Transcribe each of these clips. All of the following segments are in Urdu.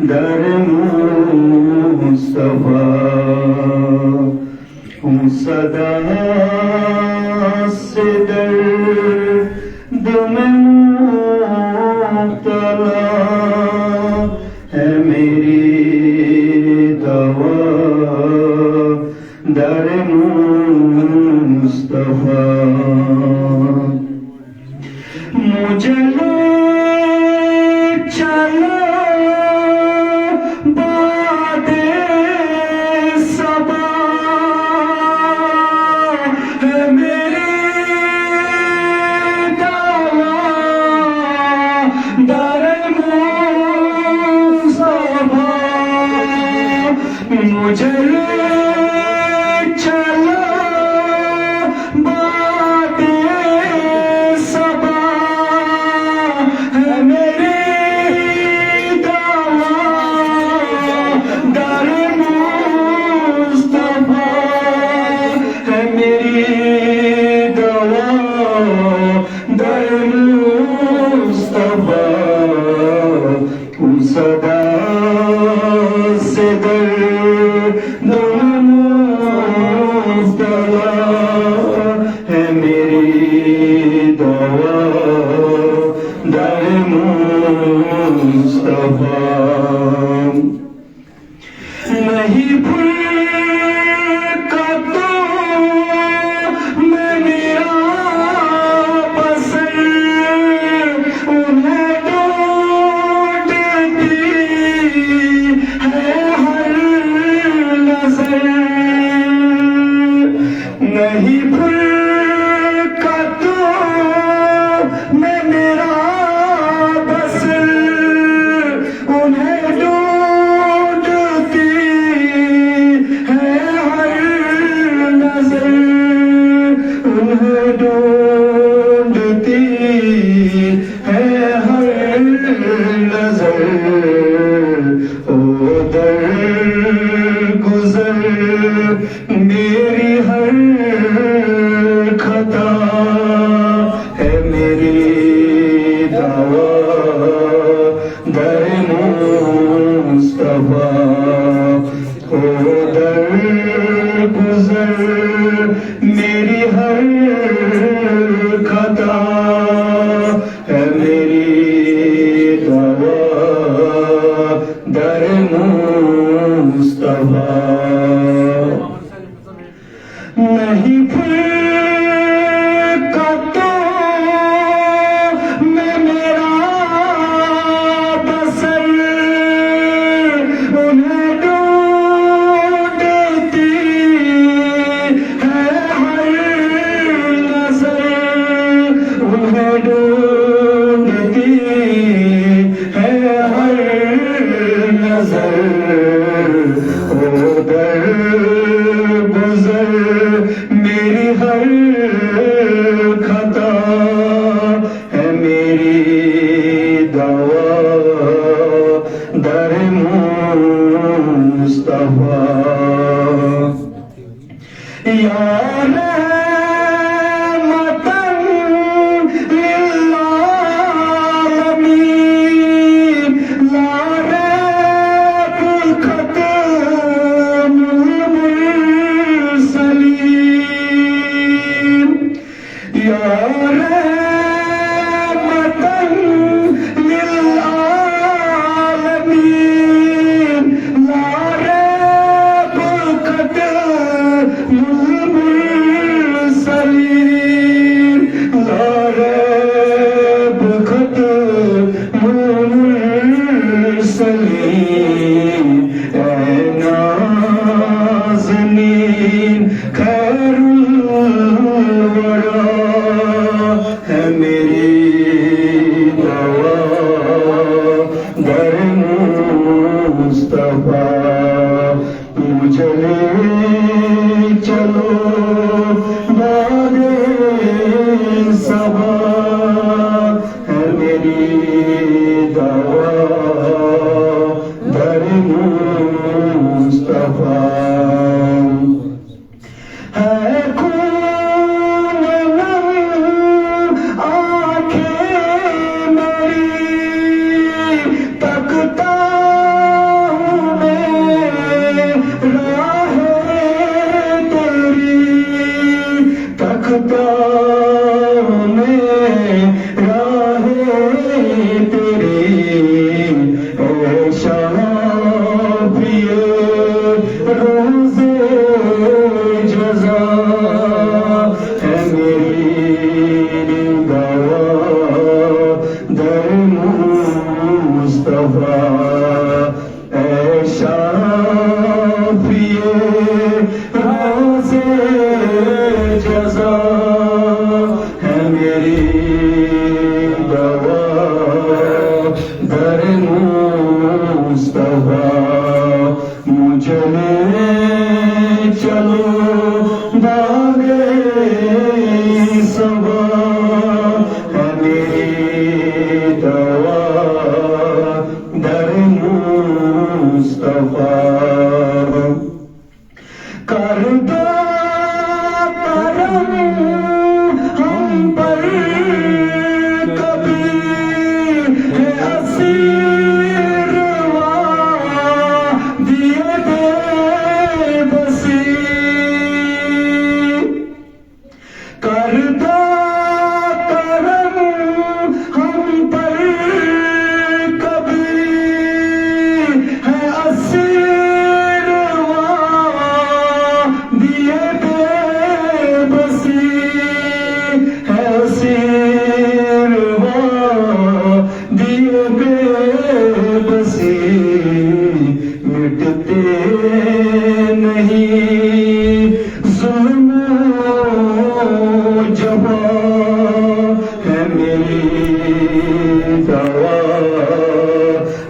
در مصطفیٰ ہوں صدا سے درد میں مبتلا ہے میری دوا در مصطفیٰ مجھے لے چلا باد صبا ہے میری دوا در مصطفیٰ مجھے لے چلا باد صبا ہے میری دوا در مصطفیٰ ہے میری دوا در مصطفیٰ ہوں صدا سے درد مبتلا ہے میری دوا در مصطفیٰ نہیں بھول کا تو میں میرا پسند انہیں ڈھونڈتی ہے ہر نظر نہیں بھول کا تو میں میرا پسند انہیں ڈھونڈتی ہے ہر نظر انہیں ڈھونڈتی ہے ہر نظر او در گزر میری ہر خطا ہے میری دوا در مصطفیٰ او در گزر میری ہر خطا ہے میری دوا در مصطفیٰ نہیں بھول کا تو میں میرا پسند انہیں ڈھونڈتی ہے ہر نظر انہیں ڈھونڈتی ہے ہر نظر او در گزر میری ہر خطا ہے میری دوا در مصطفیٰ یا رحمتاً للعالمین لا ریب ختم المرسلین یا رحمتاً للعالمین لا ریب ختم المرسلین کیا میں راہ تیری اے شافی روز جزا ہے میری دوا در مصطفیٰ اے شافی روز جزا ہے میری دوا در مصطفیٰ مجھے چلو باغے صبا ہے میری دوا در مصطفیٰ کر دو کرم ہم پر کبھی ہے اسیر دیے دے بسی کر دو کرم ہم پر کبھی ہے اسیر دیے دے بسی ہے اسیر دیے بے بسی مٹتے نہیں ظلم و جفا ہے میری دوا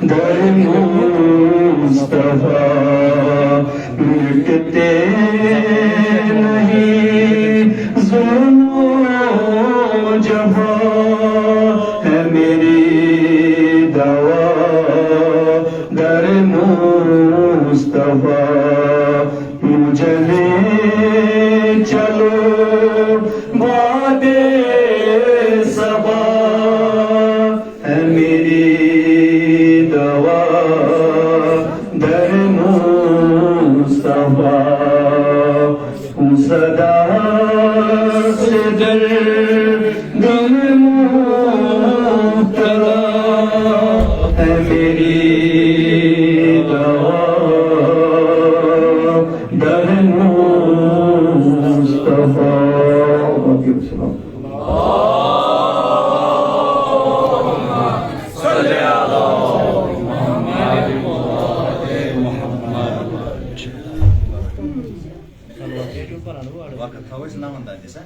در مصطفیٰ مٹتے نہیں ظلم و جفا ہے میری دوا در مصطفیٰ مجھے لے چلو وادے صبا ہے میری دوا در مصطفیٰ ہوں صدا سے در دل مبتلا ہے میری دوا در مصطفیٰ Waktu tahu senang entah desa.